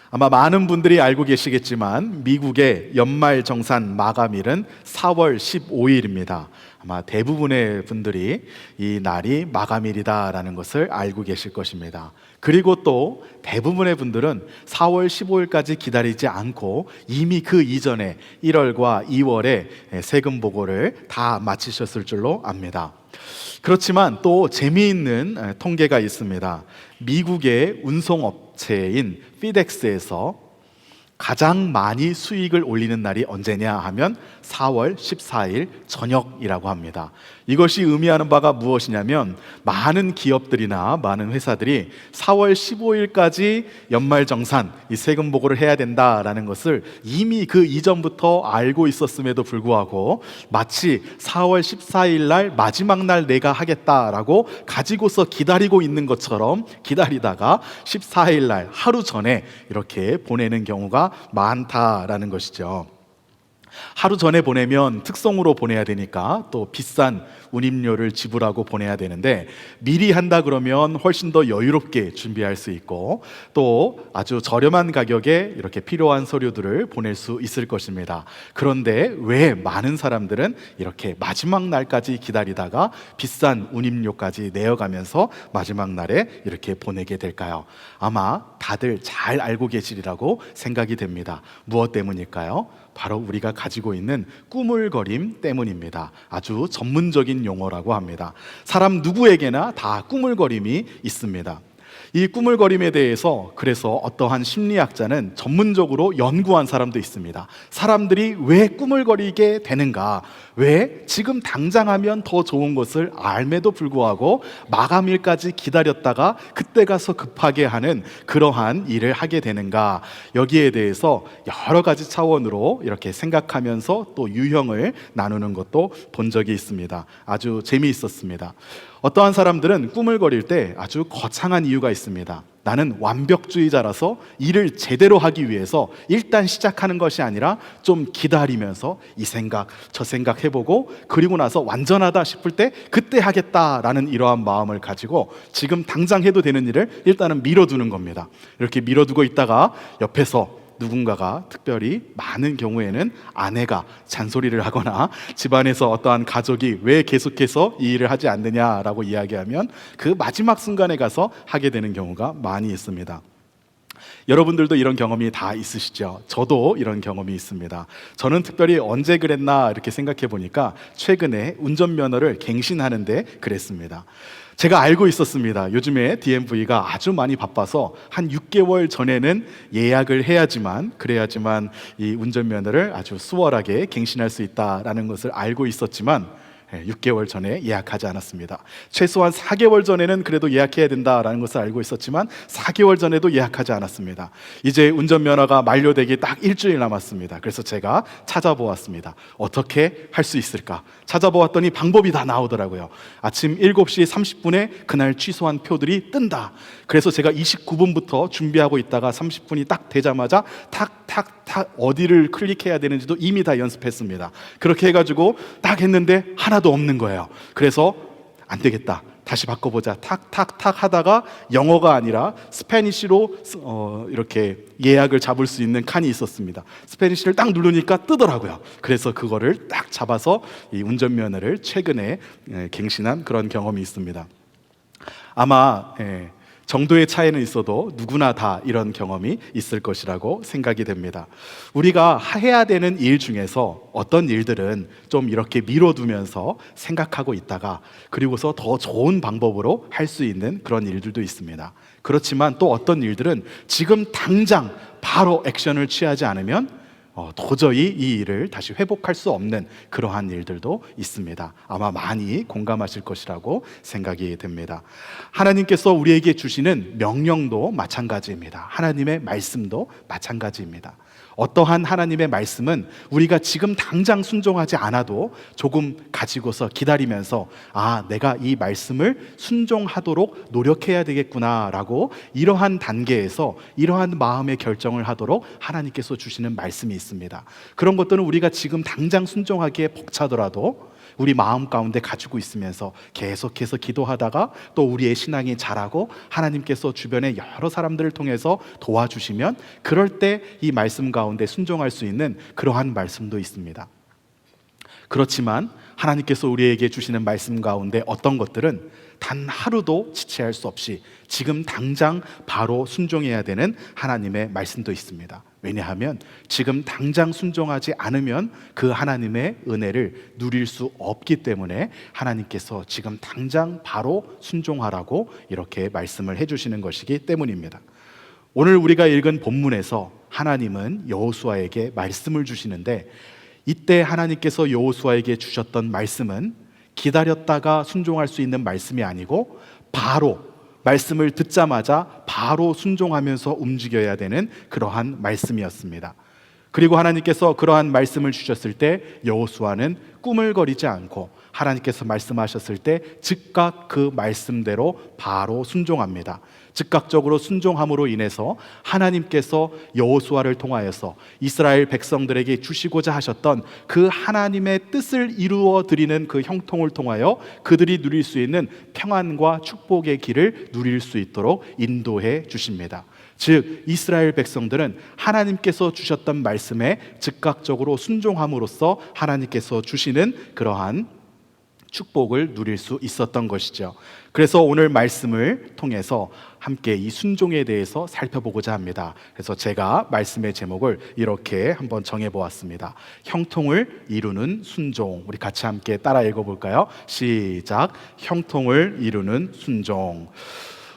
아마 많은 분들이 알고 계시겠지만 미국의 연말정산 마감일은 4월 15일입니다. 아마 대부분의 분들이 이 날이 마감일이다라는 것을 알고 계실 것입니다. 그리고 또 대부분의 분들은 4월 15일까지 기다리지 않고 이미 그 이전에 1월과 2월에 세금 보고를 다 마치셨을 줄로 압니다. 그렇지만 또 재미있는 통계가 있습니다. 미국의 운송업체인 피덱스에서 가장 많이 수익을 올리는 날이 언제냐 하면 4월 14일 저녁이라고 합니다. 이것이 의미하는 바가 무엇이냐면 많은 기업들이나 많은 회사들이 4월 15일까지 연말정산, 이 세금 보고를 해야 된다라는 것을 이미 그 이전부터 알고 있었음에도 불구하고 마치 4월 14일 날 마지막 날 내가 하겠다라고 가지고서 기다리고 있는 것처럼 기다리다가 14일 날 하루 전에 이렇게 보내는 경우가 많다라는 것이죠. 하루 전에 보내면 특송으로 보내야 되니까 또 비싼 운임료를 지불하고 보내야 되는데 미리 한다 그러면 훨씬 더 여유롭게 준비할 수 있고 또 아주 저렴한 가격에 이렇게 필요한 서류들을 보낼 수 있을 것입니다. 그런데 왜 많은 사람들은 이렇게 마지막 날까지 기다리다가 비싼 운임료까지 내어가면서 마지막 날에 이렇게 보내게 될까요? 아마 다들 잘 알고 계시리라고 생각이 됩니다. 무엇 때문일까요? 바로 우리가 가지고 있는 꾸물거림 때문입니다. 아주 전문적인 용어라고 합니다. 사람 누구에게나 다 꾸물거림이 있습니다. 이 꾸물거림에 대해서 그래서 어떠한 심리학자는 전문적으로 연구한 사람도 있습니다. 사람들이 왜 꾸물거리게 되는가? 왜 지금 당장 하면 더 좋은 것을 알매도 불구하고 마감일까지 기다렸다가 그때 가서 급하게 하는 그러한 일을 하게 되는가? 여기에 대해서 여러 가지 차원으로 이렇게 생각하면서 또 유형을 나누는 것도 본 적이 있습니다. 아주 재미있었습니다. 어떠한 사람들은 꾸물거릴 때 아주 거창한 이유가 있습니다. 나는 완벽주의자라서 일을 제대로 하기 위해서 일단 시작하는 것이 아니라 좀 기다리면서 이 생각 저 생각 해보고 그리고 나서 완전하다 싶을 때 그때 하겠다라는 이러한 마음을 가지고 지금 당장 해도 되는 일을 일단은 미뤄두는 겁니다. 이렇게 미뤄두고 있다가 옆에서 누군가가 특별히 많은 경우에는 아내가 잔소리를 하거나 집안에서 어떠한 가족이 왜 계속해서 이 일을 하지 않느냐라고 이야기하면 그 마지막 순간에 가서 하게 되는 경우가 많이 있습니다. 여러분들도 이런 경험이 다 있으시죠? 저도 이런 경험이 있습니다. 저는 특별히 언제 그랬나 이렇게 생각해 보니까 최근에 운전면허를 갱신하는데 그랬습니다. 제가 알고 있었습니다. 요즘에 DMV가 아주 많이 바빠서 한 6개월 전에는 예약을 해야지만 그래야지만 이 운전면허를 아주 수월하게 갱신할 수 있다라는 것을 알고 있었지만 6개월 전에 예약하지 않았습니다. 최소한 4개월 전에는 그래도 예약해야 된다라는 것을 알고 있었지만 4개월 전에도 예약하지 않았습니다. 이제 운전면허가 만료되기 딱 일주일 남았습니다. 그래서 제가 찾아보았습니다. 어떻게 할 수 있을까? 찾아보았더니 방법이 다 나오더라고요. 아침 7시 30분에 그날 취소한 표들이 뜬다. 그래서 제가 29분부터 준비하고 있다가 30분이 딱 되자마자 탁 어디를 클릭해야 되는지도 이미 다 연습했습니다. 그렇게 해가지고 딱 했는데 하나도 없는 거예요. 그래서 안 되겠다, 다시 바꿔보자. 탁 하다가 영어가 아니라 스페니쉬로 이렇게 예약을 잡을 수 있는 칸이 있었습니다. 스페니쉬를 딱 누르니까 뜨더라고요. 그래서 그거를 딱 잡아서 이 운전면허를 최근에 갱신한 그런 경험이 있습니다. 아마 정도의 차이는 있어도 누구나 다 이런 경험이 있을 것이라고 생각이 됩니다. 우리가 해야 되는 일 중에서 어떤 일들은 좀 이렇게 미뤄두면서 생각하고 있다가 그리고서 더 좋은 방법으로 할 수 있는 그런 일들도 있습니다. 그렇지만 또 어떤 일들은 지금 당장 바로 액션을 취하지 않으면 도저히 이 일을 다시 회복할 수 없는 그러한 일들도 있습니다. 아마 많이 공감하실 것이라고 생각이 됩니다. 하나님께서 우리에게 주시는 명령도 마찬가지입니다. 하나님의 말씀도 마찬가지입니다. 어떠한 하나님의 말씀은 우리가 지금 당장 순종하지 않아도 조금 가지고서 기다리면서 내가 이 말씀을 순종하도록 노력해야 되겠구나라고 이러한 단계에서 이러한 마음의 결정을 하도록 하나님께서 주시는 말씀이 있습니다. 있습니다. 그런 것들은 우리가 지금 당장 순종하기에 벅차더라도 우리 마음 가운데 가지고 있으면서 계속해서 기도하다가 또 우리의 신앙이 자라고 하나님께서 주변에 여러 사람들을 통해서 도와주시면 그럴 때 이 말씀 가운데 순종할 수 있는 그러한 말씀도 있습니다. 그렇지만 하나님께서 우리에게 주시는 말씀 가운데 어떤 것들은 단 하루도 지체할 수 없이 지금 당장 바로 순종해야 되는 하나님의 말씀도 있습니다. 왜냐하면 지금 당장 순종하지 않으면 그 하나님의 은혜를 누릴 수 없기 때문에 하나님께서 지금 당장 바로 순종하라고 이렇게 말씀을 해주시는 것이기 때문입니다. 오늘 우리가 읽은 본문에서 하나님은 여호수아에게 말씀을 주시는데 이때 하나님께서 여호수아에게 주셨던 말씀은 기다렸다가 순종할 수 있는 말씀이 아니고 바로 말씀을 듣자마자 바로 순종하면서 움직여야 되는 그러한 말씀이었습니다. 그리고 하나님께서 그러한 말씀을 주셨을 때 여호수아는 꾸물거리지 않고 하나님께서 말씀하셨을 때 즉각 그 말씀대로 바로 순종합니다. 즉각적으로 순종함으로 인해서 하나님께서 여호수아를 통하여서 이스라엘 백성들에게 주시고자 하셨던 그 하나님의 뜻을 이루어 드리는 그 형통을 통하여 그들이 누릴 수 있는 평안과 축복의 길을 누릴 수 있도록 인도해 주십니다. 즉 이스라엘 백성들은 하나님께서 주셨던 말씀에 즉각적으로 순종함으로써 하나님께서 주시는 그러한 축복을 누릴 수 있었던 것이죠. 그래서 오늘 말씀을 통해서 함께 이 순종에 대해서 살펴보고자 합니다. 그래서 제가 말씀의 제목을 이렇게 한번 정해보았습니다. 형통을 이루는 순종. 우리 같이 함께 따라 읽어볼까요? 시작. 형통을 이루는 순종.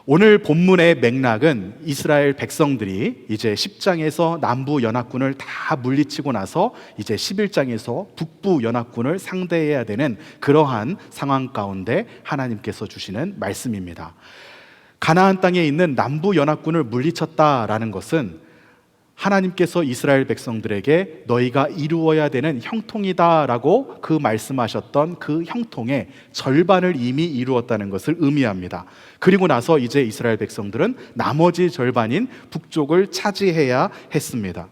오늘 본문의 맥락은 이스라엘 백성들이 이제 10장에서 남부 연합군을 다 물리치고 나서 이제 11장에서 북부 연합군을 상대해야 되는 그러한 상황 가운데 하나님께서 주시는 말씀입니다. 가나안 땅에 있는 남부 연합군을 물리쳤다라는 것은 하나님께서 이스라엘 백성들에게 너희가 이루어야 되는 형통이다라고 그 말씀하셨던 그 형통의 절반을 이미 이루었다는 것을 의미합니다. 그리고 나서 이제 이스라엘 백성들은 나머지 절반인 북쪽을 차지해야 했습니다.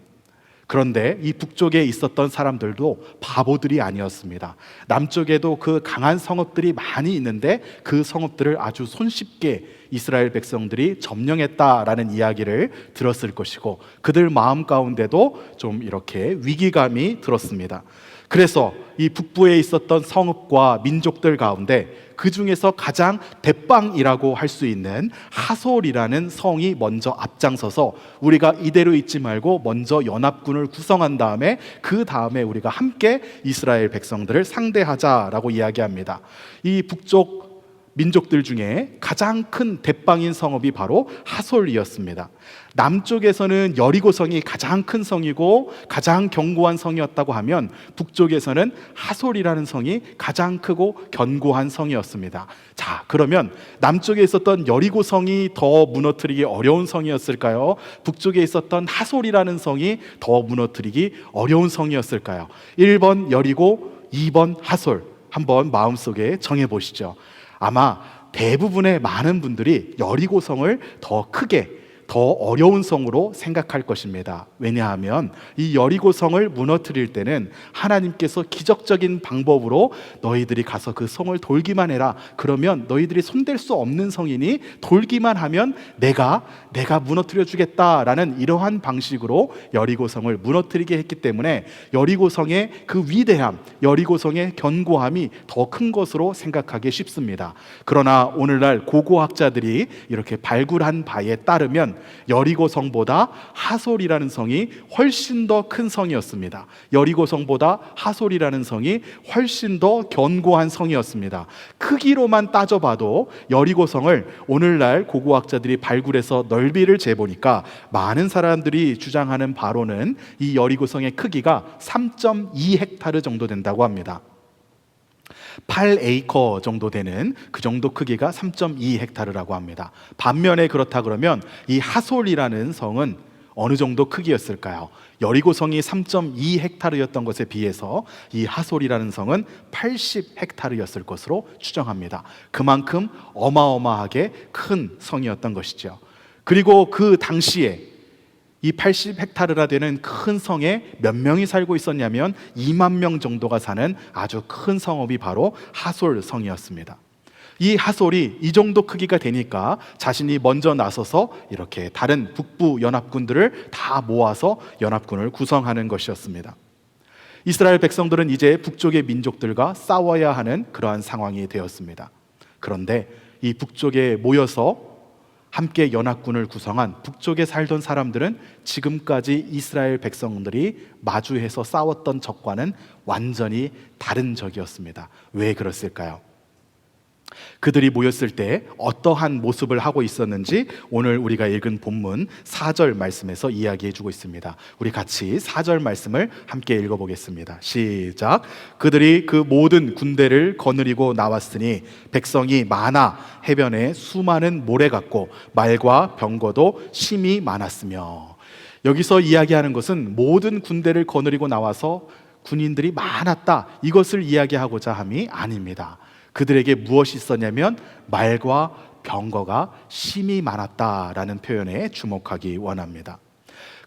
그런데 이 북쪽에 있었던 사람들도 바보들이 아니었습니다. 남쪽에도 그 강한 성읍들이 많이 있는데 그 성읍들을 아주 손쉽게 이스라엘 백성들이 점령했다라는 이야기를 들었을 것이고 그들 마음 가운데도 좀 이렇게 위기감이 들었습니다. 그래서 이 북부에 있었던 성읍과 민족들 가운데 그 중에서 가장 대빵이라고 할 수 있는 하솔이라는 성이 먼저 앞장서서 우리가 이대로 있지 말고 먼저 연합군을 구성한 다음에 그 다음에 우리가 함께 이스라엘 백성들을 상대하자라고 이야기합니다. 이 북쪽 민족들 중에 가장 큰 대빵인 성읍이 바로 하솔이었습니다. 남쪽에서는 여리고성이 가장 큰 성이고 가장 견고한 성이었다고 하면 북쪽에서는 하솔이라는 성이 가장 크고 견고한 성이었습니다. 자, 그러면 남쪽에 있었던 여리고성이 더 무너뜨리기 어려운 성이었을까요? 북쪽에 있었던 하솔이라는 성이 더 무너뜨리기 어려운 성이었을까요? 1번 여리고, 2번 하솔. 한번 마음속에 정해보시죠. 아마 대부분의 많은 분들이 여리고성을 더 크게 더 어려운 성으로 생각할 것입니다. 왜냐하면 이 여리고성을 무너뜨릴 때는 하나님께서 기적적인 방법으로 너희들이 가서 그 성을 돌기만 해라. 그러면 너희들이 손댈 수 없는 성이니 돌기만 하면 내가 무너뜨려 주겠다라는 이러한 방식으로 여리고성을 무너뜨리게 했기 때문에 여리고성의 그 위대함, 여리고성의 견고함이 더 큰 것으로 생각하기 쉽습니다. 그러나 오늘날 고고학자들이 이렇게 발굴한 바에 따르면 여리고성보다 하솔이라는 성이 훨씬 더 큰 성이었습니다. 여리고성보다 하솔이라는 성이 훨씬 더 견고한 성이었습니다. 크기로만 따져봐도 여리고성을 오늘날 고고학자들이 발굴해서 넓이를 재보니까 많은 사람들이 주장하는 바로는 이 여리고성의 크기가 3.2헥타르 정도 된다고 합니다. 8에이커 정도 되는 그 정도 크기가 3.2헥타르라고 합니다. 반면에 그렇다 그러면 이 하솔이라는 성은 어느 정도 크기였을까요? 여리고성이 3.2헥타르였던 것에 비해서 이 하솔이라는 성은 80헥타르였을 것으로 추정합니다. 그만큼 어마어마하게 큰 성이었던 것이죠. 그리고 그 당시에 이 80헥타르나 되는 큰 성에 몇 명이 살고 있었냐면 2만 명 정도가 사는 아주 큰 성읍이 바로 하솔 성이었습니다. 이 하솔이 이 정도 크기가 되니까 자신이 먼저 나서서 이렇게 다른 북부 연합군들을 다 모아서 연합군을 구성하는 것이었습니다. 이스라엘 백성들은 이제 북쪽의 민족들과 싸워야 하는 그러한 상황이 되었습니다. 그런데 이 북쪽에 모여서 함께 연합군을 구성한 북쪽에 살던 사람들은 지금까지 이스라엘 백성들이 마주해서 싸웠던 적과는 완전히 다른 적이었습니다. 왜 그랬을까요? 그들이 모였을 때 어떠한 모습을 하고 있었는지 오늘 우리가 읽은 본문 4절 말씀에서 이야기해 주고 있습니다. 우리 같이 4절 말씀을 함께 읽어보겠습니다. 시작. 그들이 그 모든 군대를 거느리고 나왔으니 백성이 많아 해변에 수많은 모래 같고 말과 병거도 심히 많았으며. 여기서 이야기하는 것은 모든 군대를 거느리고 나와서 군인들이 많았다, 이것을 이야기하고자 함이 아닙니다. 그들에게 무엇이 있었냐면 말과 병거가 심히 많았다라는 표현에 주목하기 원합니다.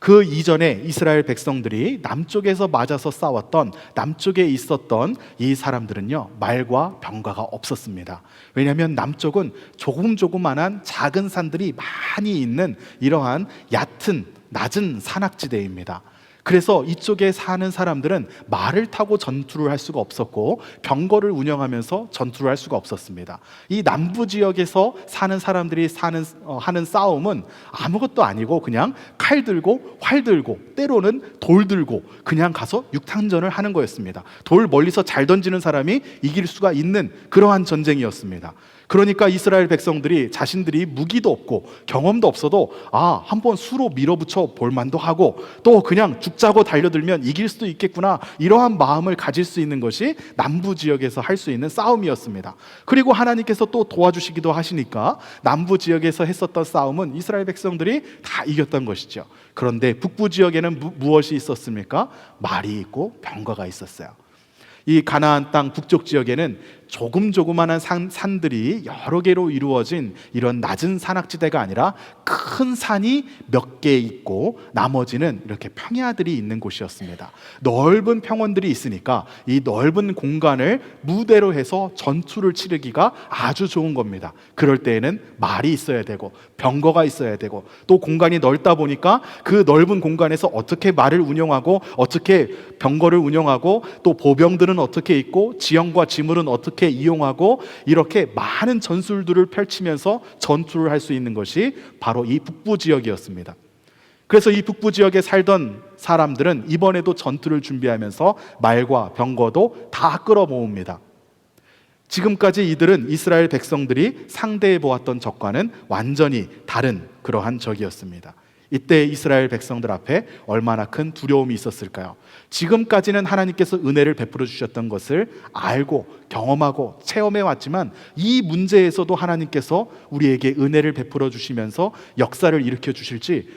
그 이전에 이스라엘 백성들이 남쪽에서 맞아서 싸웠던, 남쪽에 있었던 이 사람들은요, 말과 병거가 없었습니다. 왜냐하면 남쪽은 조그만한 작은 산들이 많이 있는 이러한 얕은 낮은 산악지대입니다. 그래서 이쪽에 사는 사람들은 말을 타고 전투를 할 수가 없었고 병거를 운영하면서 전투를 할 수가 없었습니다. 이 남부 지역에서 사는 사람들이 하는 싸움은 아무것도 아니고 그냥 칼 들고 활 들고 때로는 돌 들고 그냥 가서 육탄전을 하는 거였습니다. 돌 멀리서 잘 던지는 사람이 이길 수가 있는 그러한 전쟁이었습니다. 그러니까 이스라엘 백성들이 자신들이 무기도 없고 경험도 없어도 한번 수로 밀어붙여 볼만도 하고 또 그냥 죽자고 달려들면 이길 수도 있겠구나, 이러한 마음을 가질 수 있는 것이 남부 지역에서 할 수 있는 싸움이었습니다. 그리고 하나님께서 또 도와주시기도 하시니까 남부 지역에서 했었던 싸움은 이스라엘 백성들이 다 이겼던 것이죠. 그런데 북부 지역에는 무엇이 있었습니까? 말이 있고 병거가 있었어요. 이 가나안 땅 북쪽 지역에는 조그만한 산들이 여러 개로 이루어진 이런 낮은 산악지대가 아니라 큰 산이 몇 개 있고 나머지는 이렇게 평야들이 있는 곳이었습니다. 넓은 평원들이 있으니까 이 넓은 공간을 무대로 해서 전투를 치르기가 아주 좋은 겁니다. 그럴 때에는 말이 있어야 되고 병거가 있어야 되고 또 공간이 넓다 보니까 그 넓은 공간에서 어떻게 말을 운영하고 어떻게 병거를 운영하고 또 보병들은 어떻게 있고 지형과 지물은 어떻게 이용하고 이렇게 많은 전술들을 펼치면서 전투를 할 수 있는 것이 바로 이 북부 지역이었습니다. 그래서 이 북부 지역에 살던 사람들은 이번에도 전투를 준비하면서 말과 병거도 다 끌어모읍니다. 지금까지 이들은 이스라엘 백성들이 상대해 보았던 적과는 완전히 다른 그러한 적이었습니다. 이때 이스라엘 백성들 앞에 얼마나 큰 두려움이 있었을까요? 지금까지는 하나님께서 은혜를 베풀어 주셨던 것을 알고 경험하고 체험해 왔지만 이 문제에서도 하나님께서 우리에게 은혜를 베풀어 주시면서 역사를 일으켜 주실지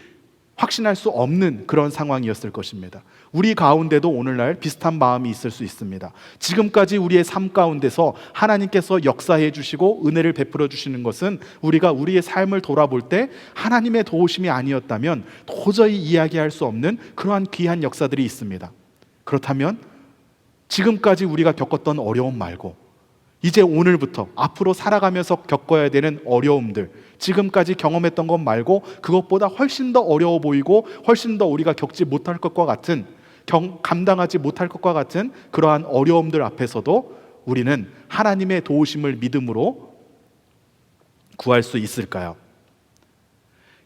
확신할 수 없는 그런 상황이었을 것입니다. 우리 가운데도 오늘날 비슷한 마음이 있을 수 있습니다. 지금까지 우리의 삶 가운데서 하나님께서 역사해 주시고 은혜를 베풀어 주시는 것은 우리가 우리의 삶을 돌아볼 때 하나님의 도우심이 아니었다면 도저히 이야기할 수 없는 그러한 귀한 역사들이 있습니다. 그렇다면 지금까지 우리가 겪었던 어려움 말고 이제 오늘부터 앞으로 살아가면서 겪어야 되는 어려움들, 지금까지 경험했던 것 말고 그것보다 훨씬 더 어려워 보이고 훨씬 더 우리가 겪지 못할 것과 같은, 감당하지 못할 것과 같은 그러한 어려움들 앞에서도 우리는 하나님의 도우심을 믿음으로 구할 수 있을까요?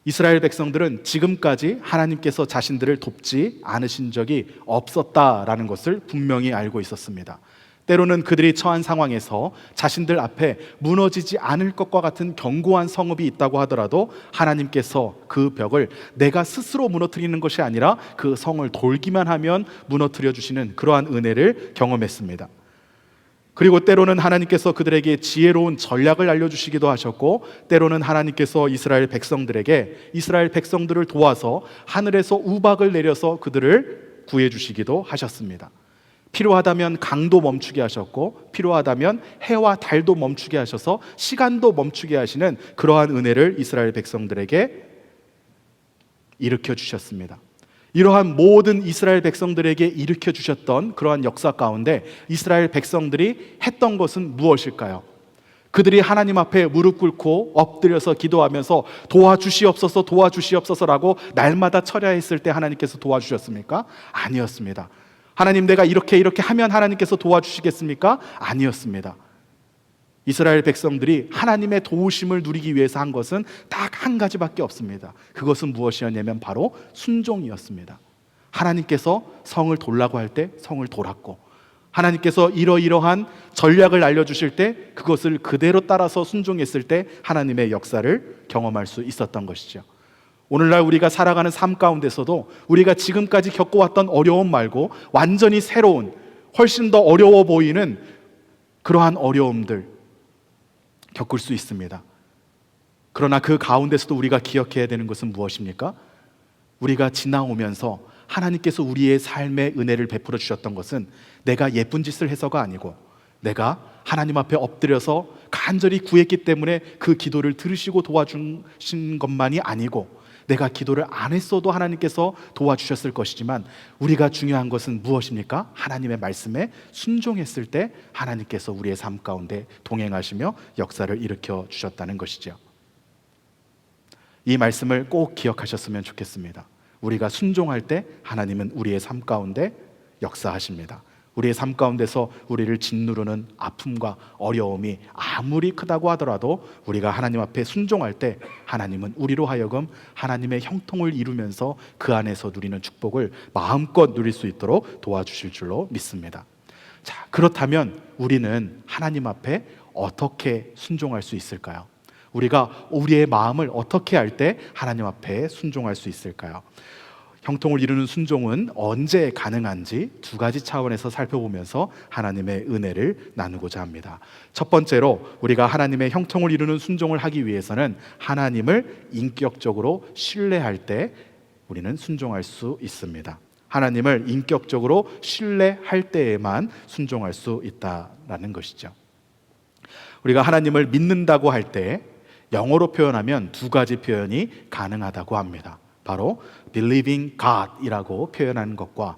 이스라엘 백성들은 지금까지 하나님께서 자신들을 돕지 않으신 적이 없었다라는 것을 분명히 알고 있었습니다. 때로는 그들이 처한 상황에서 자신들 앞에 무너지지 않을 것과 같은 견고한 성읍이 있다고 하더라도 하나님께서 그 벽을 내가 스스로 무너뜨리는 것이 아니라 그 성을 돌기만 하면 무너뜨려 주시는 그러한 은혜를 경험했습니다. 그리고 때로는 하나님께서 그들에게 지혜로운 전략을 알려주시기도 하셨고, 때로는 하나님께서 이스라엘 백성들을 도와서 하늘에서 우박을 내려서 그들을 구해주시기도 하셨습니다. 필요하다면 강도 멈추게 하셨고, 필요하다면 해와 달도 멈추게 하셔서 시간도 멈추게 하시는 그러한 은혜를 이스라엘 백성들에게 일으켜 주셨습니다. 이러한 모든 이스라엘 백성들에게 일으켜 주셨던 그러한 역사 가운데 이스라엘 백성들이 했던 것은 무엇일까요? 그들이 하나님 앞에 무릎 꿇고 엎드려서 기도하면서 도와주시옵소서 도와주시옵소서라고 날마다 철야했을 때 하나님께서 도와주셨습니까? 아니었습니다. 하나님, 내가 이렇게 하면 하나님께서 도와주시겠습니까? 아니었습니다. 이스라엘 백성들이 하나님의 도우심을 누리기 위해서 한 것은 딱 한 가지밖에 없습니다. 그것은 무엇이었냐면 바로 순종이었습니다. 하나님께서 성을 돌라고 할 때 성을 돌았고, 하나님께서 이러이러한 전략을 알려주실 때 그것을 그대로 따라서 순종했을 때 하나님의 역사를 경험할 수 있었던 것이죠. 오늘날 우리가 살아가는 삶 가운데서도 우리가 지금까지 겪어왔던 어려움 말고 완전히 새로운, 훨씬 더 어려워 보이는 그러한 어려움들 겪을 수 있습니다. 그러나 그 가운데서도 우리가 기억해야 되는 것은 무엇입니까? 우리가 지나오면서 하나님께서 우리의 삶에 은혜를 베풀어 주셨던 것은 내가 예쁜 짓을 해서가 아니고, 내가 하나님 앞에 엎드려서 간절히 구했기 때문에 그 기도를 들으시고 도와주신 것만이 아니고, 내가 기도를 안 했어도 하나님께서 도와주셨을 것이지만, 우리가 중요한 것은 무엇입니까? 하나님의 말씀에 순종했을 때 하나님께서 우리의 삶 가운데 동행하시며 역사를 일으켜 주셨다는 것이죠. 이 말씀을 꼭 기억하셨으면 좋겠습니다. 우리가 순종할 때 하나님은 우리의 삶 가운데 역사하십니다. 우리의 삶 가운데서 우리를 짓누르는 아픔과 어려움이 아무리 크다고 하더라도 우리가 하나님 앞에 순종할 때 하나님은 우리로 하여금 하나님의 형통을 이루면서 그 안에서 누리는 축복을 마음껏 누릴 수 있도록 도와주실 줄로 믿습니다. 자, 그렇다면 우리는 하나님 앞에 어떻게 순종할 수 있을까요? 우리가 우리의 마음을 어떻게 할 때 하나님 앞에 순종할 수 있을까요? 형통을 이루는 순종은 언제 가능한지 두 가지 차원에서 살펴보면서 하나님의 은혜를 나누고자 합니다. 첫 번째로, 우리가 하나님의 형통을 이루는 순종을 하기 위해서는 하나님을 인격적으로 신뢰할 때 우리는 순종할 수 있습니다. 하나님을 인격적으로 신뢰할 때에만 순종할 수 있다라는 것이죠. 우리가 하나님을 믿는다고 할 때 영어로 표현하면 두 가지 표현이 가능하다고 합니다. 바로 believing God 이라고 표현하는 것과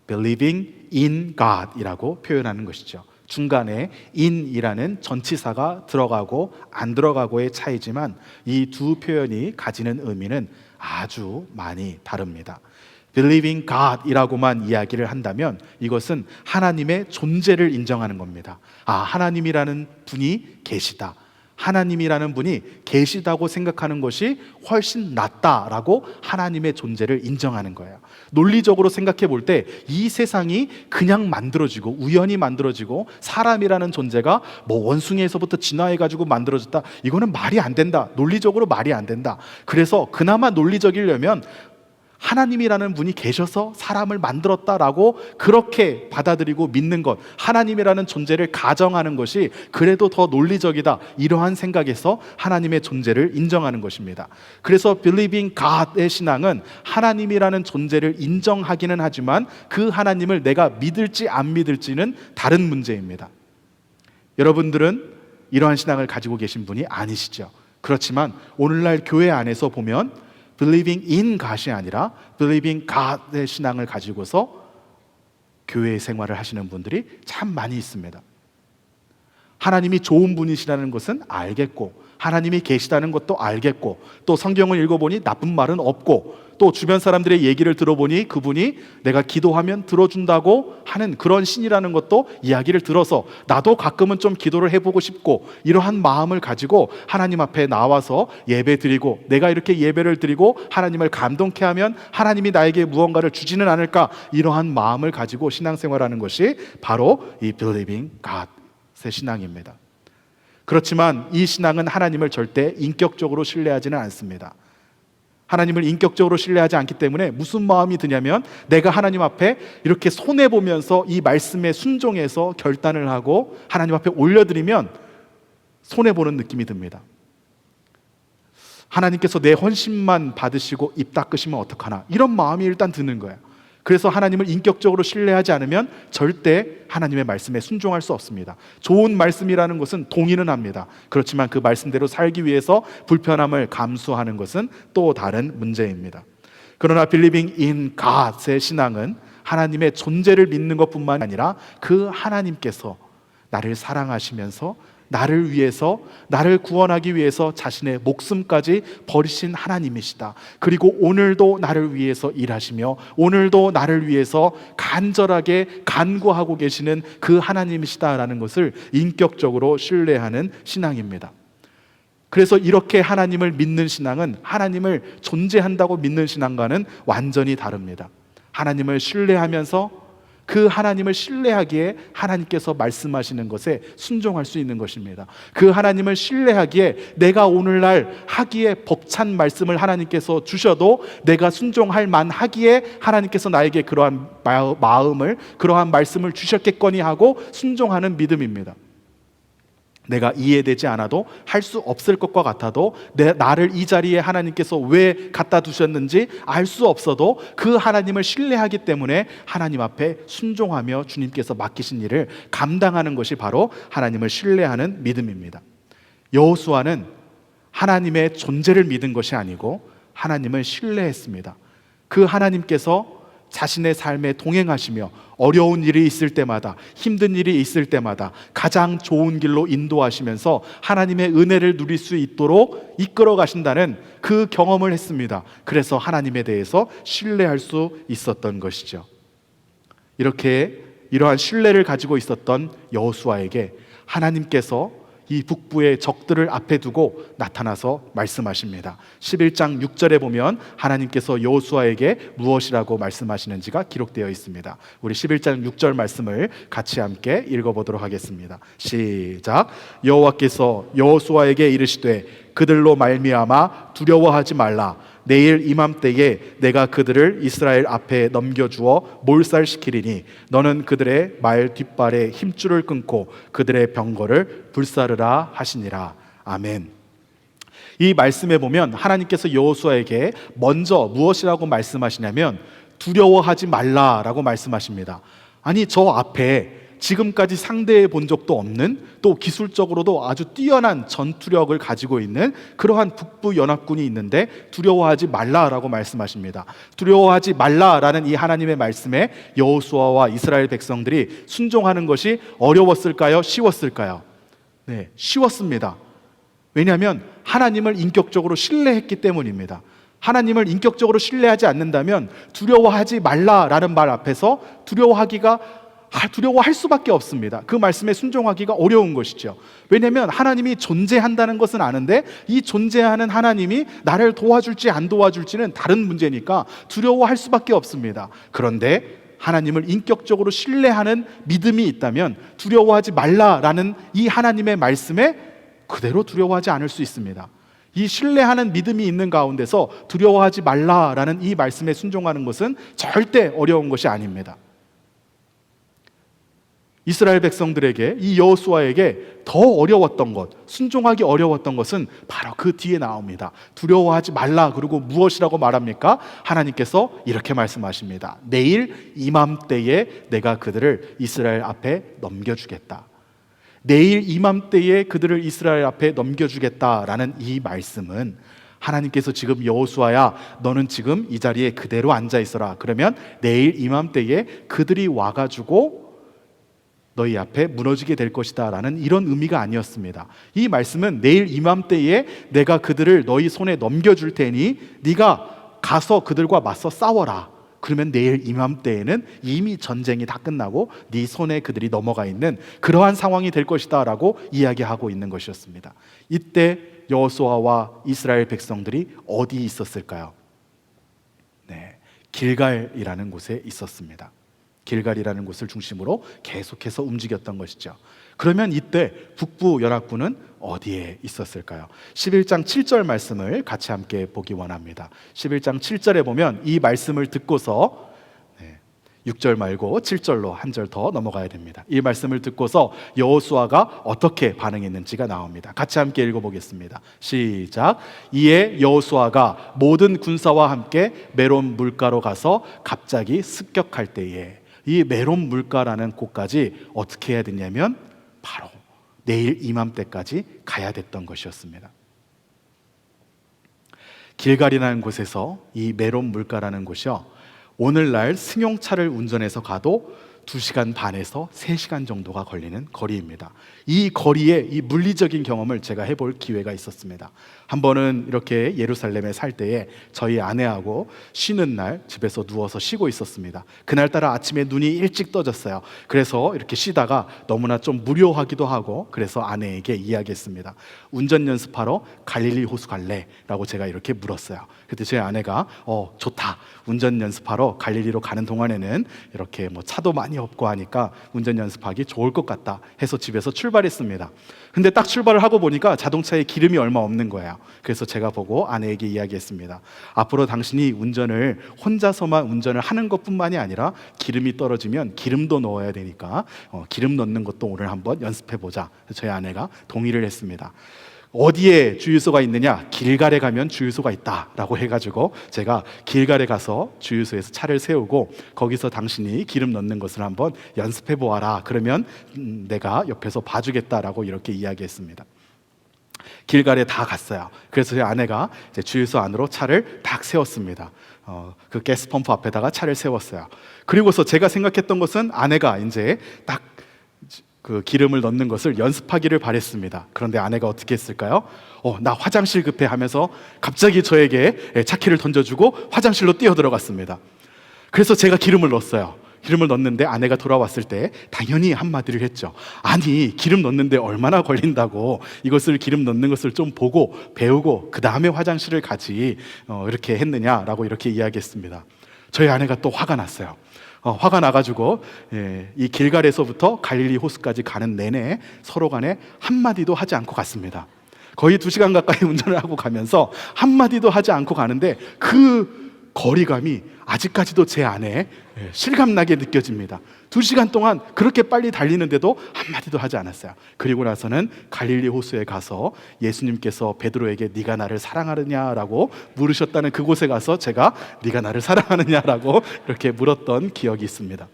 believing in God 이라고 표현하는 것이죠. 중간에 in이라는 전치사가 들어가고 안 들어가고의 차이지만 이 두 표현이 가지는 의미는 아주 많이 다릅니다. believing God 이라고만 이야기를 한다면 이것은 하나님의 존재를 인정하는 겁니다. 하나님이라는 분이 계시다, 하나님이라는 분이 계시다고 생각하는 것이 훨씬 낫다라고 하나님의 존재를 인정하는 거예요. 논리적으로 생각해 볼 때 이 세상이 그냥 만들어지고 우연히 만들어지고 사람이라는 존재가 원숭이에서부터 진화해가지고 만들어졌다, 이거는 말이 안 된다. 논리적으로 말이 안 된다. 그래서 그나마 논리적이려면 하나님이라는 분이 계셔서 사람을 만들었다라고 그렇게 받아들이고 믿는 것, 하나님이라는 존재를 가정하는 것이 그래도 더 논리적이다, 이러한 생각에서 하나님의 존재를 인정하는 것입니다. 그래서 Believing God의 신앙은 하나님이라는 존재를 인정하기는 하지만 그 하나님을 내가 믿을지 안 믿을지는 다른 문제입니다. 여러분들은 이러한 신앙을 가지고 계신 분이 아니시죠. 그렇지만 오늘날 교회 안에서 보면 Believing in God이 아니라 Believing God의 신앙을 가지고서 교회 생활을 하시는 분들이 참 많이 있습니다. 하나님이 좋은 분이시라는 것은 알겠고, 하나님이 계시다는 것도 알겠고, 또 성경을 읽어보니 나쁜 말은 없고, 또 주변 사람들의 얘기를 들어보니 그분이 내가 기도하면 들어준다고 하는 그런 신이라는 것도 이야기를 들어서 나도 가끔은 좀 기도를 해보고 싶고, 이러한 마음을 가지고 하나님 앞에 나와서 예배 드리고, 내가 이렇게 예배를 드리고 하나님을 감동케 하면 하나님이 나에게 무언가를 주지는 않을까, 이러한 마음을 가지고 신앙생활하는 것이 바로 이 Believing God의 신앙입니다. 그렇지만 이 신앙은 하나님을 절대 인격적으로 신뢰하지는 않습니다. 하나님을 인격적으로 신뢰하지 않기 때문에 무슨 마음이 드냐면, 내가 하나님 앞에 이렇게 손해보면서 이 말씀에 순종해서 결단을 하고 하나님 앞에 올려드리면 손해보는 느낌이 듭니다. 하나님께서 내 헌신만 받으시고 입 닦으시면 어떡하나, 이런 마음이 일단 드는 거예요. 그래서 하나님을 인격적으로 신뢰하지 않으면 절대 하나님의 말씀에 순종할 수 없습니다. 좋은 말씀이라는 것은 동의는 합니다. 그렇지만 그 말씀대로 살기 위해서 불편함을 감수하는 것은 또 다른 문제입니다. 그러나 believing in God의 신앙은 하나님의 존재를 믿는 것뿐만 아니라 그 하나님께서 나를 사랑하시면서 나를 위해서, 나를 구원하기 위해서 자신의 목숨까지 버리신 하나님이시다. 그리고 오늘도 나를 위해서 일하시며 오늘도 나를 위해서 간절하게 간구하고 계시는 그 하나님이시다라는 것을 인격적으로 신뢰하는 신앙입니다. 그래서 이렇게 하나님을 믿는 신앙은 하나님을 존재한다고 믿는 신앙과는 완전히 다릅니다. 하나님을 신뢰하면서 그 하나님을 신뢰하기에 하나님께서 말씀하시는 것에 순종할 수 있는 것입니다. 그 하나님을 신뢰하기에 내가 오늘날 하기에 벅찬 말씀을 하나님께서 주셔도 내가 순종할 만하기에 하나님께서 나에게 그러한 마음을, 그러한 말씀을 주셨겠거니 하고 순종하는 믿음입니다. 내가 이해되지 않아도, 할 수 없을 것과 같아도, 나를 이 자리에 하나님께서 왜 갖다 두셨는지 알 수 없어도 그 하나님을 신뢰하기 때문에 하나님 앞에 순종하며 주님께서 맡기신 일을 감당하는 것이 바로 하나님을 신뢰하는 믿음입니다. 여호수아는 하나님의 존재를 믿은 것이 아니고 하나님을 신뢰했습니다. 그 하나님께서 자신의 삶에 동행하시며 어려운 일이 있을 때마다, 힘든 일이 있을 때마다 가장 좋은 길로 인도하시면서 하나님의 은혜를 누릴 수 있도록 이끌어 가신다는 그 경험을 했습니다. 그래서 하나님에 대해서 신뢰할 수 있었던 것이죠. 이러한 신뢰를 가지고 있었던 여호수아에게 하나님께서 이 북부의 적들을 앞에 두고 나타나서 말씀하십니다. 11장 6절에 보면 하나님께서 여호수아에게 무엇이라고 말씀하시는지가 기록되어 있습니다. 우리 11장 6절 말씀을 같이 함께 읽어보도록 하겠습니다. 시작. 여호와께서 여호수아에게 이르시되 그들로 말미암아 두려워하지 말라. 내일 이맘때에 내가 그들을 이스라엘 앞에 넘겨주어 몰살시키리니 너는 그들의 말 뒷발에 힘줄을 끊고 그들의 병거를 불사르라 하시니라. 아멘. 이 말씀에 보면 하나님께서 여호수아에게 먼저 무엇이라고 말씀하시냐면 두려워하지 말라라고 말씀하십니다. 아니, 저 앞에 지금까지 상대해 본 적도 없는, 또 기술적으로도 아주 뛰어난 전투력을 가지고 있는 그러한 북부 연합군이 있는데 두려워하지 말라라고 말씀하십니다. 두려워하지 말라라는 이 하나님의 말씀에 여호수아와 이스라엘 백성들이 순종하는 것이 어려웠을까요? 쉬웠을까요? 네, 쉬웠습니다. 왜냐하면 하나님을 인격적으로 신뢰했기 때문입니다. 하나님을 인격적으로 신뢰하지 않는다면 두려워하지 말라라는 말 앞에서 두려워할 수밖에 없습니다. 그 말씀에 순종하기가 어려운 것이죠. 왜냐하면 하나님이 존재한다는 것은 아는데 이 존재하는 하나님이 나를 도와줄지 안 도와줄지는 다른 문제니까 두려워할 수밖에 없습니다. 그런데 하나님을 인격적으로 신뢰하는 믿음이 있다면 두려워하지 말라라는 이 하나님의 말씀에 그대로 두려워하지 않을 수 있습니다. 이 신뢰하는 믿음이 있는 가운데서 두려워하지 말라라는 이 말씀에 순종하는 것은 절대 어려운 것이 아닙니다. 이스라엘 백성들에게, 이 여호수아에게 더 어려웠던 것, 순종하기 어려웠던 것은 바로 그 뒤에 나옵니다. 두려워하지 말라. 그리고 무엇이라고 말합니까? 하나님께서 이렇게 말씀하십니다. 내일 이맘때에 내가 그들을 이스라엘 앞에 넘겨주겠다. 내일 이맘때에 그들을 이스라엘 앞에 넘겨주겠다라는 이 말씀은 하나님께서 지금 여호수아야, 너는 지금 이 자리에 그대로 앉아 있어라. 그러면 내일 이맘때에 그들이 와가지고 너희 앞에 무너지게 될 것이다 라는 이런 의미가 아니었습니다. 이 말씀은 내일 이맘때에 내가 그들을 너희 손에 넘겨줄 테니 네가 가서 그들과 맞서 싸워라. 그러면 내일 이맘때에는 이미 전쟁이 다 끝나고 네 손에 그들이 넘어가 있는 그러한 상황이 될 것이다 라고 이야기하고 있는 것이었습니다. 이때 여호수아와 이스라엘 백성들이 어디 있었을까요? 네, 길갈이라는 곳에 있었습니다. 길갈이라는 곳을 중심으로 계속해서 움직였던 것이죠. 그러면 이때 북부 연합군은 어디에 있었을까요? 11장 7절 말씀을 같이 함께 보기 원합니다. 11장 7절에 보면 이 말씀을 듣고서 6절 말고 7절로 한 절 더 넘어가야 됩니다. 이 말씀을 듣고서 여호수아가 어떻게 반응했는지가 나옵니다. 같이 함께 읽어보겠습니다. 시작. 이에 여호수아가 모든 군사와 함께 메론 물가로 가서 갑자기 습격할 때에, 이 메론 물가라는 곳까지 어떻게 해야 되냐면 바로 내일 이맘때까지 가야 됐던 것이었습니다. 길갈이라는 곳에서 이 메론 물가라는 곳이요, 오늘날 승용차를 운전해서 가도 2시간 반에서 3시간 정도가 걸리는 거리입니다. 이 거리의 이 물리적인 경험을 제가 해볼 기회가 있었습니다. 한 번은 이렇게 예루살렘에 살 때에 저희 아내하고 쉬는 날 집에서 누워서 쉬고 있었습니다. 그날따라 아침에 눈이 일찍 떠졌어요. 그래서 이렇게 쉬다가 너무나 좀 무료하기도 하고, 그래서 아내에게 이야기했습니다. 운전 연습하러 갈릴리 호수 갈래? 라고 제가 이렇게 물었어요. 그때 제 아내가 좋다, 운전 연습하러 갈릴리로 가는 동안에는 이렇게 뭐 차도 많이 없고 하니까 운전 연습하기 좋을 것 같다 해서 집에서 출발했습니다. 근데 딱 출발을 하고 보니까 자동차에 기름이 얼마 없는 거예요. 그래서 제가 보고 아내에게 이야기했습니다. 앞으로 당신이 운전을 혼자서만 운전을 하는 것뿐만이 아니라 기름이 떨어지면 기름도 넣어야 되니까 기름 넣는 것도 오늘 한번 연습해보자. 저희 아내가 동의를 했습니다. 어디에 주유소가 있느냐? 길갈에 가면 주유소가 있다라고 해가지고 제가 길갈에 가서 주유소에서 차를 세우고, 거기서 당신이 기름 넣는 것을 한번 연습해 보아라, 그러면 내가 옆에서 봐주겠다라고 이렇게 이야기했습니다. 길갈에 다 갔어요. 그래서 제 아내가 이제 주유소 안으로 차를 딱 세웠습니다. 그 가스펌프 앞에다가 차를 세웠어요. 그리고서 제가 생각했던 것은 아내가 이제 딱 그 기름을 넣는 것을 연습하기를 바랬습니다. 그런데 아내가 어떻게 했을까요? 나 화장실 급해 하면서 갑자기 저에게 차키를 던져주고 화장실로 뛰어들어갔습니다. 그래서 제가 기름을 넣었어요. 기름을 넣는데 아내가 돌아왔을 때 당연히 한마디를 했죠. 아니, 기름 넣는데 얼마나 걸린다고, 이것을 기름 넣는 것을 좀 보고 배우고 그 다음에 화장실을 가지 이렇게 했느냐라고 이렇게 이야기했습니다. 저희 아내가 또 화가 났어요. 화가 나가지고 이 길갈에서부터 갈릴리 호수까지 가는 내내 서로 간에 한마디도 하지 않고 갔습니다. 거의 2시간 가까이 운전을 하고 가면서 한마디도 하지 않고 가는데 그 거리감이 아직까지도 제 안에 실감나게 느껴집니다. 2시간 동안 그렇게 빨리 달리는데도 한마디도 하지 않았어요. 그리고 나서는 갈릴리 호수에 가서 예수님께서 베드로에게 네가 나를 사랑하느냐라고 물으셨다는 그곳에 가서 제가 네가 나를 사랑하느냐라고 이렇게 물었던 기억이 있습니다.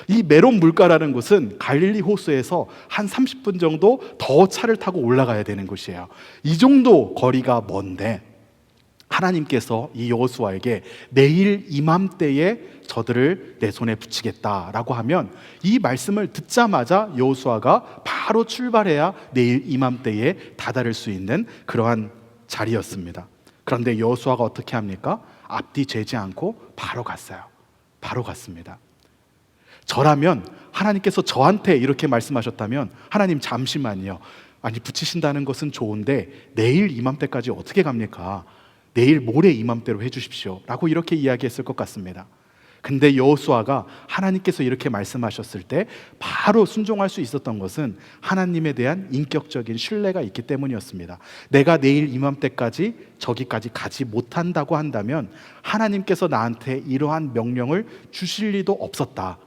이 메론 물가라는 곳은 갈릴리 호수에서 한 30분 정도 더 차를 타고 올라가야 되는 곳이에요. 이 정도 거리가 먼데 하나님께서 이 여호수아에게 내일 이맘때에 저들을 내 손에 붙이겠다라고 하면, 이 말씀을 듣자마자 여호수아가 바로 출발해야 내일 이맘때에 다다를 수 있는 그러한 자리였습니다. 그런데 여호수아가 어떻게 합니까? 앞뒤 재지 않고 바로 갔어요. 바로 갔습니다. 저라면 하나님께서 저한테 이렇게 말씀하셨다면, 하나님 잠시만요, 아니 붙이신다는 것은 좋은데 내일 이맘때까지 어떻게 갑니까? 내일 모레 이맘때로 해주십시오 라고 이렇게 이야기했을 것 같습니다. 근데 여호수아가 하나님께서 이렇게 말씀하셨을 때 바로 순종할 수 있었던 것은 하나님에 대한 인격적인 신뢰가 있기 때문이었습니다. 내가 내일 이맘때까지 저기까지 가지 못한다고 한다면 하나님께서 나한테 이러한 명령을 주실 리도 없었다.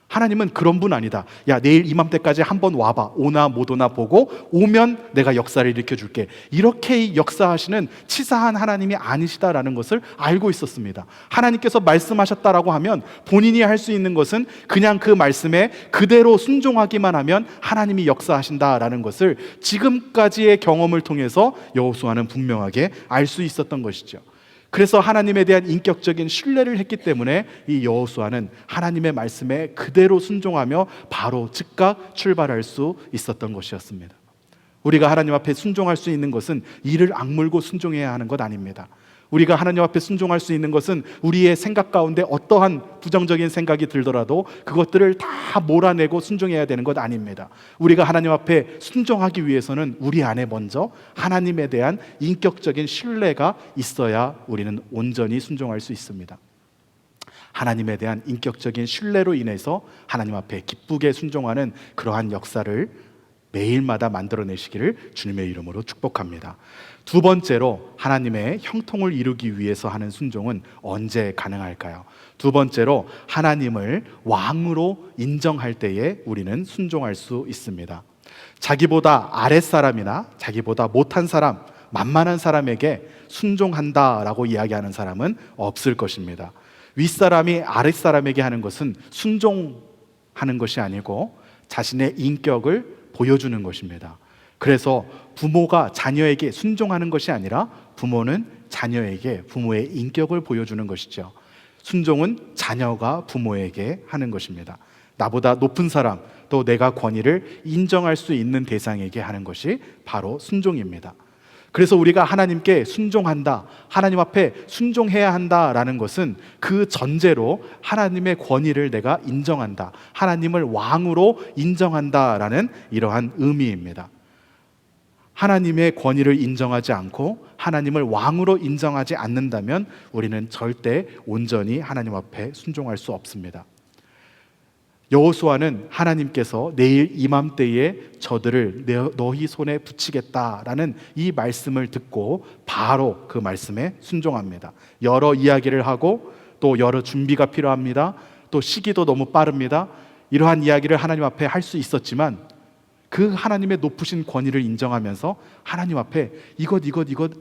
하나님은 그런 분 아니다. 야, 내일 이맘때까지 한번 와봐. 오나 못 오나 보고 오면 내가 역사를 일으켜줄게. 이렇게 역사하시는 치사한 하나님이 아니시다라는 것을 알고 있었습니다. 하나님께서 말씀하셨다라고 하면 본인이 할 수 있는 것은 그냥 그 말씀에 그대로 순종하기만 하면 하나님이 역사하신다라는 것을 지금까지의 경험을 통해서 여호수아는 분명하게 알 수 있었던 것이죠. 그래서 하나님에 대한 인격적인 신뢰를 했기 때문에 이 여호수아는 하나님의 말씀에 그대로 순종하며 바로 즉각 출발할 수 있었던 것이었습니다. 우리가 하나님 앞에 순종할 수 있는 것은 이를 악물고 순종해야 하는 것 아닙니다. 우리가 하나님 앞에 순종할 수 있는 것은 우리의 생각 가운데 어떠한 부정적인 생각이 들더라도 그것들을 다 몰아내고 순종해야 되는 것 아닙니다. 우리가 하나님 앞에 순종하기 위해서는 우리 안에 먼저 하나님에 대한 인격적인 신뢰가 있어야 우리는 온전히 순종할 수 있습니다. 하나님에 대한 인격적인 신뢰로 인해서 하나님 앞에 기쁘게 순종하는 그러한 역사를 매일마다 만들어내시기를 주님의 이름으로 축복합니다. 두 번째로, 하나님의 형통을 이루기 위해서 하는 순종은 언제 가능할까요? 두 번째로, 하나님을 왕으로 인정할 때에 우리는 순종할 수 있습니다. 자기보다 아랫사람이나 자기보다 못한 사람, 만만한 사람에게 순종한다라고 이야기하는 사람은 없을 것입니다. 윗사람이 아랫사람에게 하는 것은 순종하는 것이 아니고 자신의 인격을 보여주는 것입니다. 그래서 부모가 자녀에게 순종하는 것이 아니라 부모는 자녀에게 부모의 인격을 보여주는 것이죠. 순종은 자녀가 부모에게 하는 것입니다. 나보다 높은 사람, 또 내가 권위를 인정할 수 있는 대상에게 하는 것이 바로 순종입니다. 그래서 우리가 하나님께 순종한다, 하나님 앞에 순종해야 한다라는 것은 그 전제로 하나님의 권위를 내가 인정한다, 하나님을 왕으로 인정한다라는 이러한 의미입니다. 하나님의 권위를 인정하지 않고 하나님을 왕으로 인정하지 않는다면 우리는 절대 온전히 하나님 앞에 순종할 수 없습니다. 여호수아는 하나님께서 내일 이맘때에 저들을 너희 손에 붙이겠다라는 이 말씀을 듣고 바로 그 말씀에 순종합니다. 여러 이야기를 하고 또 여러 준비가 필요합니다. 또 시기도 너무 빠릅니다. 이러한 이야기를 하나님 앞에 할 수 있었지만 그 하나님의 높으신 권위를 인정하면서 하나님 앞에 이것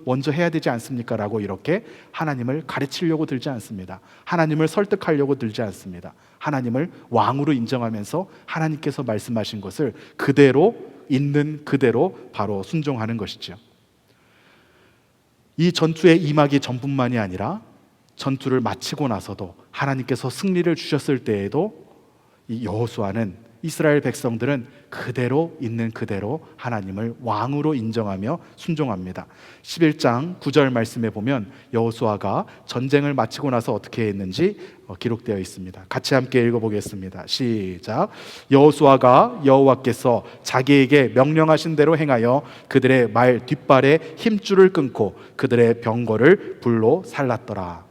먼저 해야 되지 않습니까? 라고 이렇게 하나님을 가르치려고 들지 않습니다. 하나님을 설득하려고 들지 않습니다. 하나님을 왕으로 인정하면서 하나님께서 말씀하신 것을 그대로 있는 그대로 바로 순종하는 것이죠. 이 전투에 임하기 전뿐만이 아니라 전투를 마치고 나서도 하나님께서 승리를 주셨을 때에도 이 여호수아는, 이스라엘 백성들은 그대로 있는 그대로 하나님을 왕으로 인정하며 순종합니다. 11장 9절 말씀에 보면 여호수아가 전쟁을 마치고 나서 어떻게 했는지 기록되어 있습니다. 같이 함께 읽어보겠습니다. 시작. 여호수아가 여호와께서 자기에게 명령하신 대로 행하여 그들의 말 뒷발에 힘줄을 끊고 그들의 병거를 불로 살랐더라.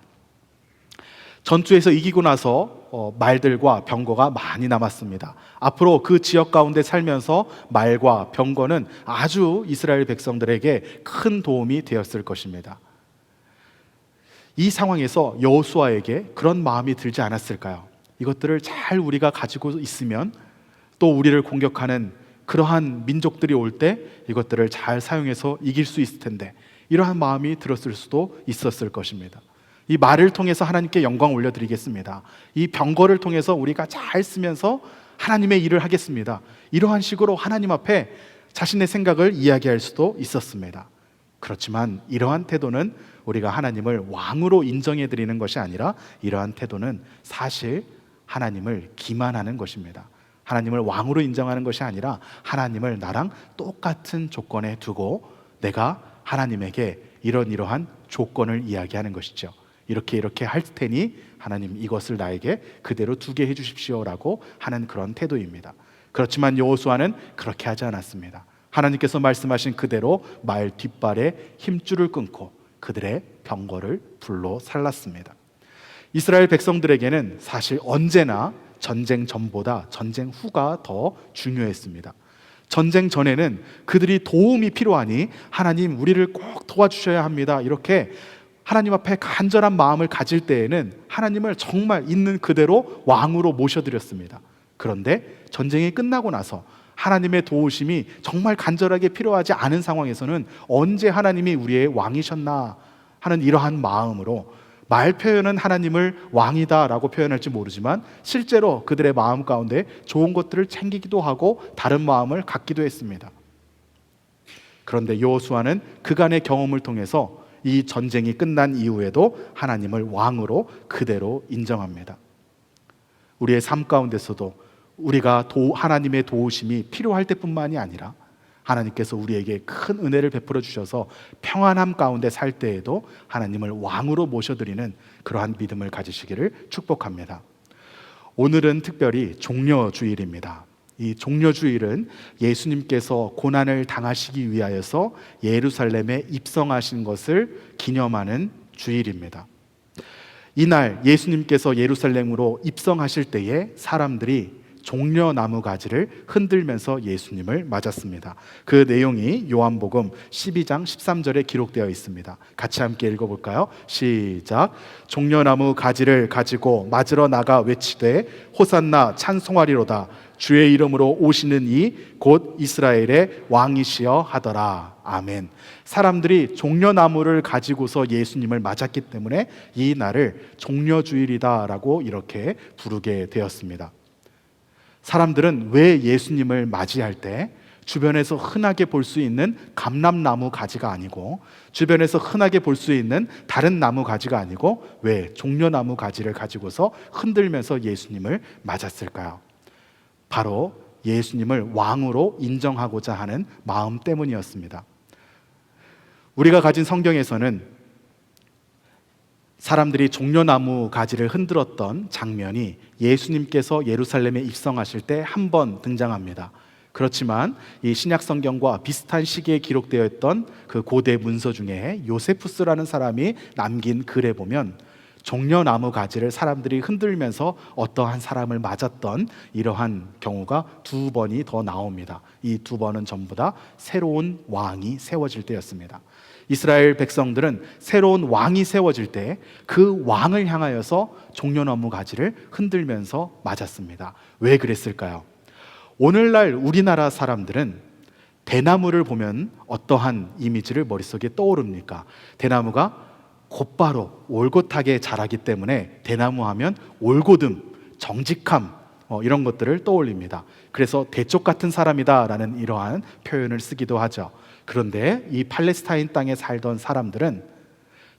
전투에서 이기고 나서 말들과 병거가 많이 남았습니다. 앞으로 그 지역 가운데 살면서 말과 병거는 아주 이스라엘 백성들에게 큰 도움이 되었을 것입니다. 이 상황에서 여호수아에게 그런 마음이 들지 않았을까요? 이것들을 잘 우리가 가지고 있으면 또 우리를 공격하는 그러한 민족들이 올 때 이것들을 잘 사용해서 이길 수 있을 텐데, 이러한 마음이 들었을 수도 있었을 것입니다. 이 말을 통해서 하나님께 영광 올려드리겠습니다. 이 병거를 통해서 우리가 잘 쓰면서 하나님의 일을 하겠습니다. 이러한 식으로 하나님 앞에 자신의 생각을 이야기할 수도 있었습니다. 그렇지만 이러한 태도는 우리가 하나님을 왕으로 인정해드리는 것이 아니라 이러한 태도는 사실 하나님을 기만하는 것입니다. 하나님을 왕으로 인정하는 것이 아니라 하나님을 나랑 똑같은 조건에 두고 내가 하나님에게 이러한 조건을 이야기하는 것이죠. 이렇게 할 테니 하나님 이것을 나에게 그대로 두게 해주십시오라고 하는 그런 태도입니다. 그렇지만 여호수아는 그렇게 하지 않았습니다. 하나님께서 말씀하신 그대로 말 뒷발에 힘줄을 끊고 그들의 병거를 불로 살랐습니다. 이스라엘 백성들에게는 사실 언제나 전쟁 전보다 전쟁 후가 더 중요했습니다. 전쟁 전에는 그들이 도움이 필요하니 하나님 우리를 꼭 도와주셔야 합니다, 이렇게 하나님 앞에 간절한 마음을 가질 때에는 하나님을 정말 있는 그대로 왕으로 모셔드렸습니다. 그런데 전쟁이 끝나고 나서 하나님의 도우심이 정말 간절하게 필요하지 않은 상황에서는 언제 하나님이 우리의 왕이셨나 하는 이러한 마음으로, 말 표현은 하나님을 왕이다 라고 표현할지 모르지만 실제로 그들의 마음 가운데 좋은 것들을 챙기기도 하고 다른 마음을 갖기도 했습니다. 그런데 여호수아는 그간의 경험을 통해서 이 전쟁이 끝난 이후에도 하나님을 왕으로 그대로 인정합니다. 우리의 삶 가운데서도 우리가 하나님의 도우심이 필요할 때뿐만이 아니라 하나님께서 우리에게 큰 은혜를 베풀어 주셔서 평안함 가운데 살 때에도 하나님을 왕으로 모셔드리는 그러한 믿음을 가지시기를 축복합니다. 오늘은 특별히 종려주일입니다. 이 종려주일은 예수님께서 고난을 당하시기 위하여서 예루살렘에 입성하신 것을 기념하는 주일입니다. 이날 예수님께서 예루살렘으로 입성하실 때에 사람들이 종려나무 가지를 흔들면서 예수님을 맞았습니다. 그 내용이 요한복음 12장 13절에 기록되어 있습니다. 같이 함께 읽어볼까요? 시작. 종려나무 가지를 가지고 맞으러 나가 외치되 호산나 찬송하리로다. 주의 이름으로 오시는 이 곧 이스라엘의 왕이시여 하더라. 아멘. 사람들이 종려나무를 가지고서 예수님을 맞았기 때문에 이 날을 종려주일이다라고 이렇게 부르게 되었습니다. 사람들은 왜 예수님을 맞이할 때 주변에서 흔하게 볼 수 있는 감람나무 가지가 아니고, 주변에서 흔하게 볼 수 있는 다른 나무 가지가 아니고, 왜 종려나무 가지를 가지고서 흔들면서 예수님을 맞았을까요? 바로 예수님을 왕으로 인정하고자 하는 마음 때문이었습니다. 우리가 가진 성경에서는 사람들이 종려나무 가지를 흔들었던 장면이 예수님께서 예루살렘에 입성하실 때 한 번 등장합니다. 그렇지만 이 신약 성경과 비슷한 시기에 기록되어 있던 그 고대 문서 중에 요세푸스라는 사람이 남긴 글에 보면 종려나무 가지를 사람들이 흔들면서 어떠한 사람을 맞았던 이러한 경우가 2번이 더 나옵니다. 이 2번은 전부 다 새로운 왕이 세워질 때였습니다. 이스라엘 백성들은 새로운 왕이 세워질 때 그 왕을 향하여서 종려나무 가지를 흔들면서 맞았습니다. 왜 그랬을까요? 오늘날 우리나라 사람들은 대나무를 보면 어떠한 이미지를 머릿속에 떠오릅니까? 대나무가 곧바로 올곧하게 자라기 때문에 대나무 하면 올곧음, 정직함, 이런 것들을 떠올립니다. 그래서 대쪽 같은 사람이다라는 이러한 표현을 쓰기도 하죠. 그런데 이 팔레스타인 땅에 살던 사람들은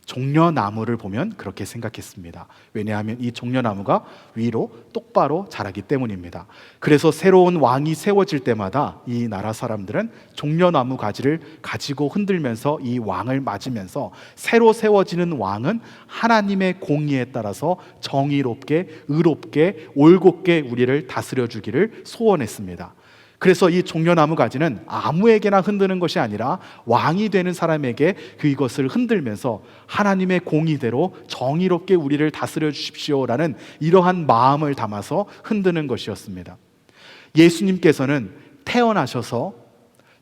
종려나무를 보면 그렇게 생각했습니다. 왜냐하면 이 종려나무가 위로 똑바로 자라기 때문입니다. 그래서 새로운 왕이 세워질 때마다 이 나라 사람들은 종려나무 가지를 가지고 흔들면서 이 왕을 맞으면서 새로 세워지는 왕은 하나님의 공의에 따라서 정의롭게, 의롭게, 올곧게 우리를 다스려 주기를 소원했습니다. 그래서 이 종려나무 가지는 아무에게나 흔드는 것이 아니라 왕이 되는 사람에게 그것을 흔들면서 하나님의 공의대로 정의롭게 우리를 다스려 주십시오라는 이러한 마음을 담아서 흔드는 것이었습니다. 예수님께서는 태어나셔서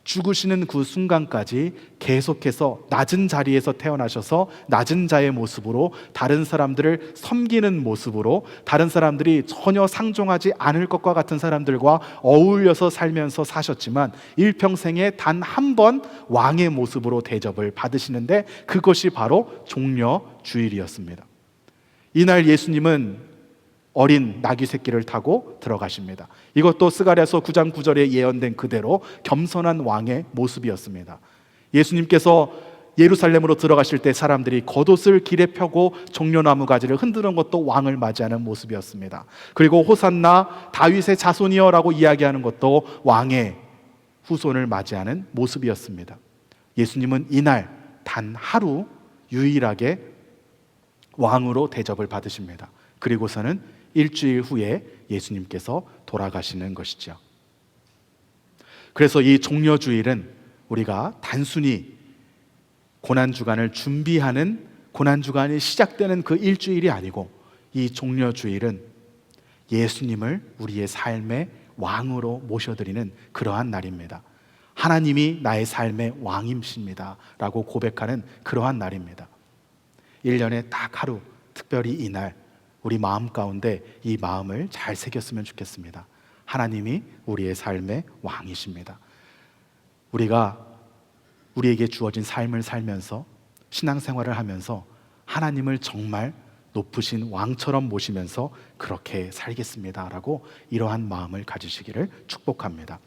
죽으시는 그 순간까지 계속해서 낮은 자리에서 태어나셔서 낮은 자의 모습으로 다른 사람들을 섬기는 모습으로 다른 사람들이 전혀 상종하지 않을 것과 같은 사람들과 어울려서 살면서 사셨지만 일평생에 단 한 번 왕의 모습으로 대접을 받으시는데 그것이 바로 종려주일이었습니다. 이날 예수님은 어린 나귀 새끼를 타고 들어가십니다. 이것도 스가랴서 9장 9절에 예언된 그대로 겸손한 왕의 모습이었습니다. 예수님께서 예루살렘으로 들어가실 때 사람들이 겉옷을 길에 펴고 종려나무 가지를 흔드는 것도 왕을 맞이하는 모습이었습니다. 그리고 호산나 다윗의 자손이여 라고 이야기하는 것도 왕의 후손을 맞이하는 모습이었습니다. 예수님은 이날 단 하루 유일하게 왕으로 대접을 받으십니다. 그리고서는 일주일 후에 예수님께서 돌아가시는 것이죠. 그래서 이 종려주일은 우리가 단순히 고난주간을 준비하는 고난주간이 시작되는 그 일주일이 아니고 이 종려주일은 예수님을 우리의 삶의 왕으로 모셔드리는 그러한 날입니다. 하나님이 나의 삶의 왕이십니다 라고 고백하는 그러한 날입니다. 1년에 딱 하루, 특별히 이날 우리 마음 가운데 이 마음을 잘 새겼으면 좋겠습니다. 하나님이 우리의 삶의 왕이십니다. 우리가 우리에게 주어진 삶을 살면서 신앙생활을 하면서 하나님을 정말 높으신 왕처럼 모시면서 그렇게 살겠습니다 라고 이러한 마음을 가지시기를 축복합니다.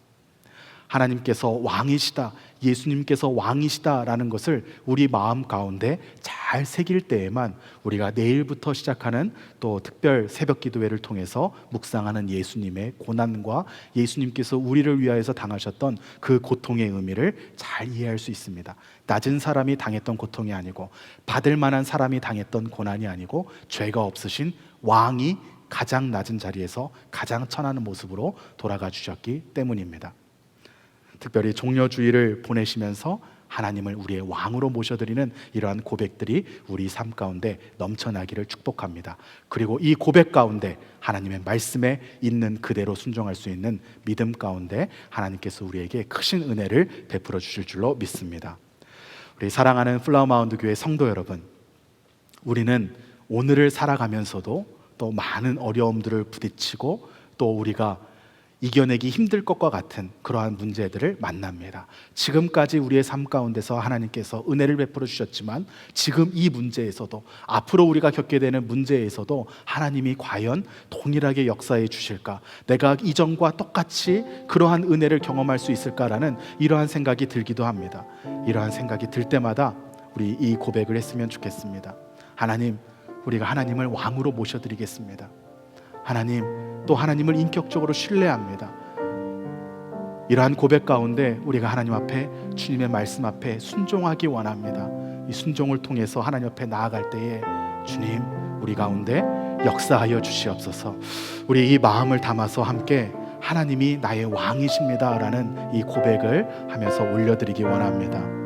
하나님께서 왕이시다, 예수님께서 왕이시다라는 것을 우리 마음 가운데 잘 새길 때에만 우리가 내일부터 시작하는 또 특별 새벽 기도회를 통해서 묵상하는 예수님의 고난과 예수님께서 우리를 위하여서 당하셨던 그 고통의 의미를 잘 이해할 수 있습니다. 낮은 사람이 당했던 고통이 아니고 받을 만한 사람이 당했던 고난이 아니고 죄가 없으신 왕이 가장 낮은 자리에서 가장 천한 모습으로 돌아가 주셨기 때문입니다. 특별히 종려주일을 보내시면서 하나님을 우리의 왕으로 모셔드리는 이러한 고백들이 우리 삶 가운데 넘쳐나기를 축복합니다. 그리고 이 고백 가운데 하나님의 말씀에 있는 그대로 순종할 수 있는 믿음 가운데 하나님께서 우리에게 크신 은혜를 베풀어 주실 줄로 믿습니다. 우리 사랑하는 플라워마운드 교회 성도 여러분, 우리는 오늘을 살아가면서도 또 많은 어려움들을 부딪히고 또 우리가 이겨내기 힘들 것과 같은 그러한 문제들을 만납니다. 지금까지 우리의 삶 가운데서 하나님께서 은혜를 베풀어 주셨지만 지금 이 문제에서도, 앞으로 우리가 겪게 되는 문제에서도 하나님이 과연 동일하게 역사해 주실까? 내가 이전과 똑같이 그러한 은혜를 경험할 수 있을까라는 이러한 생각이 들기도 합니다. 이러한 생각이 들 때마다 우리 이 고백을 했으면 좋겠습니다. 하나님, 우리가 하나님을 왕으로 모셔드리겠습니다. 하나님, 또 하나님을 인격적으로 신뢰합니다. 이러한 고백 가운데 우리가 하나님 앞에, 주님의 말씀 앞에 순종하기 원합니다. 이 순종을 통해서 하나님 앞에 나아갈 때에 주님, 우리 가운데 역사하여 주시옵소서. 우리 이 마음을 담아서 함께 하나님이 나의 왕이십니다 라는 이 고백을 하면서 올려드리기 원합니다.